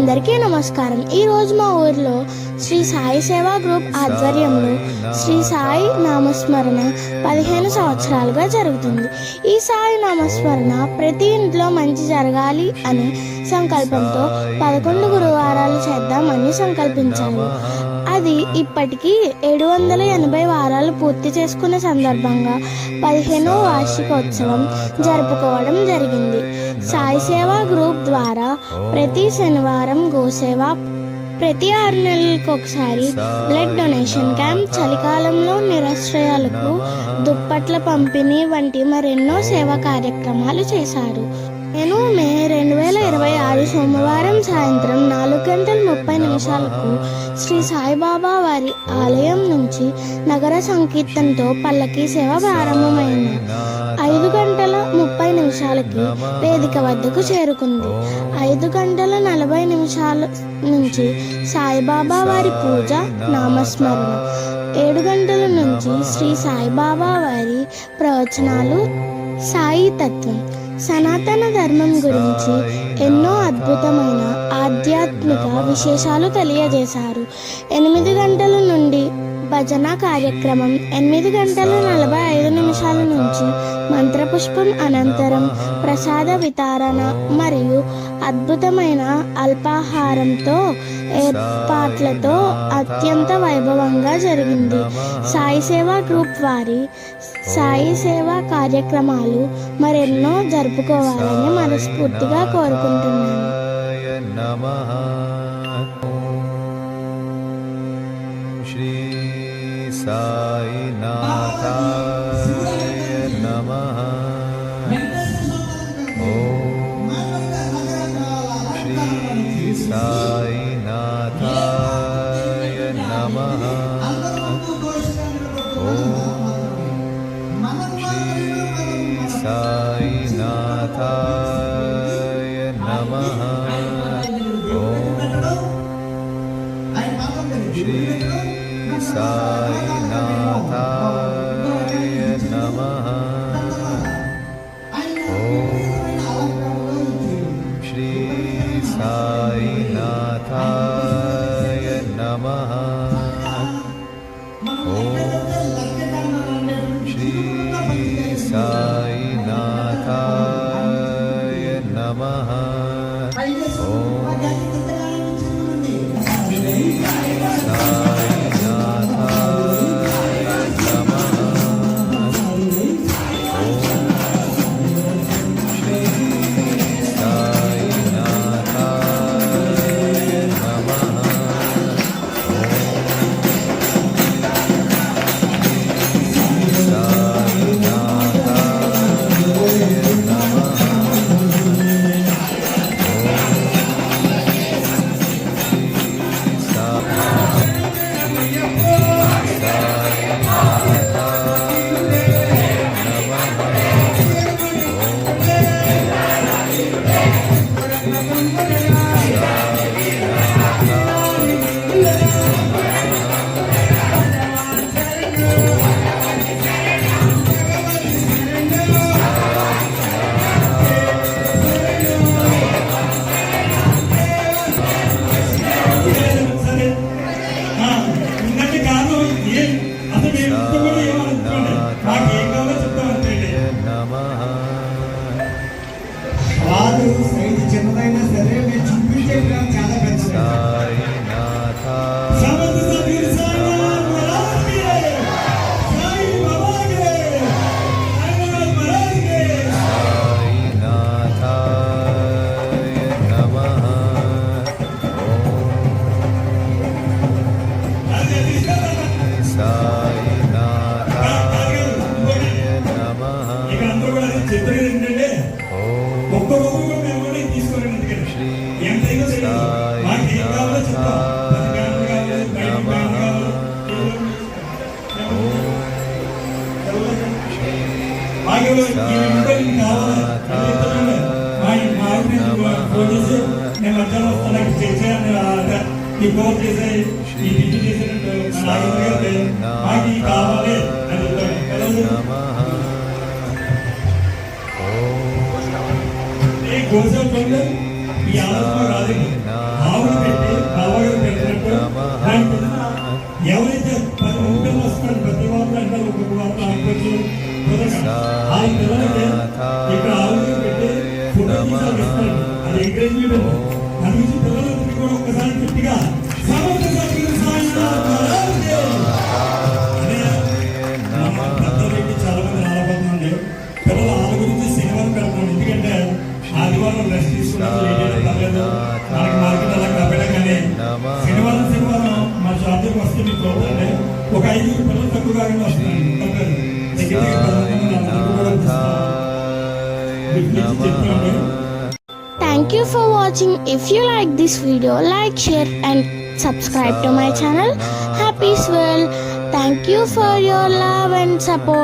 అందరికీ నమస్కారం. ఈరోజు మా ఊర్లో శ్రీ సాయి సేవా గ్రూప్ ఆధ్వర్యంలో శ్రీ సాయి నామస్మరణ 15 సంవత్సరాలుగా జరుగుతుంది. ఈ సాయి నామస్మరణ ప్రతి ఇంట్లో మంచి జరగాలి అనే సంకల్పంతో 11 గురువారాలు చేద్దామని సంకల్పించారు. అది ఇప్పటికీ 780 వారాలు పూర్తి చేసుకున్న సందర్భంగా 15వ వార్షికోత్సవం జరుపుకోవడం జరిగింది. సాయి సేవా గ్రూప్ ద్వారా ప్రతి శనివారం గోసేవ, ప్రతి 6 నెలలకు ఒకసారి బ్లడ్ డొనేషన్ క్యాంప్, చలికాలంలో నిరాశ్రయాలకు దుప్పట్ల పంపిణీ వంటి మరెన్నో సేవా కార్యక్రమాలు చేశారు. నేను మే 2026 సోమవారం సాయంత్రం 4:30 శ్రీ సాయిబాబా వారి ఆలయం నుంచి నగర సంకీర్తనతో పల్లకీ సేవ ప్రారంభమైంది. 5:30 వేదిక వద్దకు చేరుకుంది. 5:40 నుంచి సాయిబాబా వారి పూజ, నామస్మరణ, 7 గంటల నుంచి శ్రీ సాయిబాబా వారి ప్రవచనాలు, సాయి తత్వం, సనాతన ధర్మం గురించి ఎన్నో అద్భుతమైన ఆధ్యాత్మిక విశేషాలు తెలియజేశారు. 8 గంటల నుండి భజన కార్యక్రమం, 8:45 నుంచి మంత్రపుష్పం, అనంతరం ప్రసాద వితరణ మరియు అద్భుతమైన అల్పాహారంతో ఏర్పాట్లతో అత్యంత వైభవంగా జరిగింది. సాయి సేవా గ్రూప్ వారి సాయి సేవా కార్యక్రమాలు మరెన్నో జరుపుకోవాలని మనస్ఫూర్తిగా కోరుకుంటున్నాను. శ్రీ సాయినాథాయ నమః. ఓం శ్రీ సాయినాథాయ నమః. ఓం శ్రీ సాయినాథాయ నమః. ఓం శ్రీ సాయినాథాయ నమః. ఓం శ్రీ సాయినాథాయ నమః. ఓం శ్రీ సాయినాథాయ నమః. ఓం శ్రీ చిన్నదైనా సరే మీరు చూపించే చాలా పెద్ద గోసేవ ఈ ఆలోచన రాలేదు. నిమిషాలు ఇస్తాను. అది ఎంకరేజ్మెంట్. దాని గురించి పిల్లలందరికీ కూడా ఒక్కసారి గట్టిగా సమర్థ సభ్యులు సాయంత్రం పెద్దలకి చాలా మంది రాలబోతుందండి. పిల్లలు వాళ్ళ గురించి శనివారం పెడతాం. ఎందుకంటే ఆదివారం రెస్ట్ తీసుకున్నారు, ఏదైనా పర్లేదు, మనకి మార్కెట్ అలా కాబట్టి. కానీ శనివారం మా షాప్ దగ్గర వస్తే మీకు చూడండి, ఒక 5 పిల్లలు తక్కువ కాకుండా వస్తున్నాయి. దగ్గర దగ్గర 10 మంది అందరూ కూడా చెప్తామండి. Thank you for watching. If you like this video, like, share and subscribe to my channel Happy Swirl. Thank you for your love and support.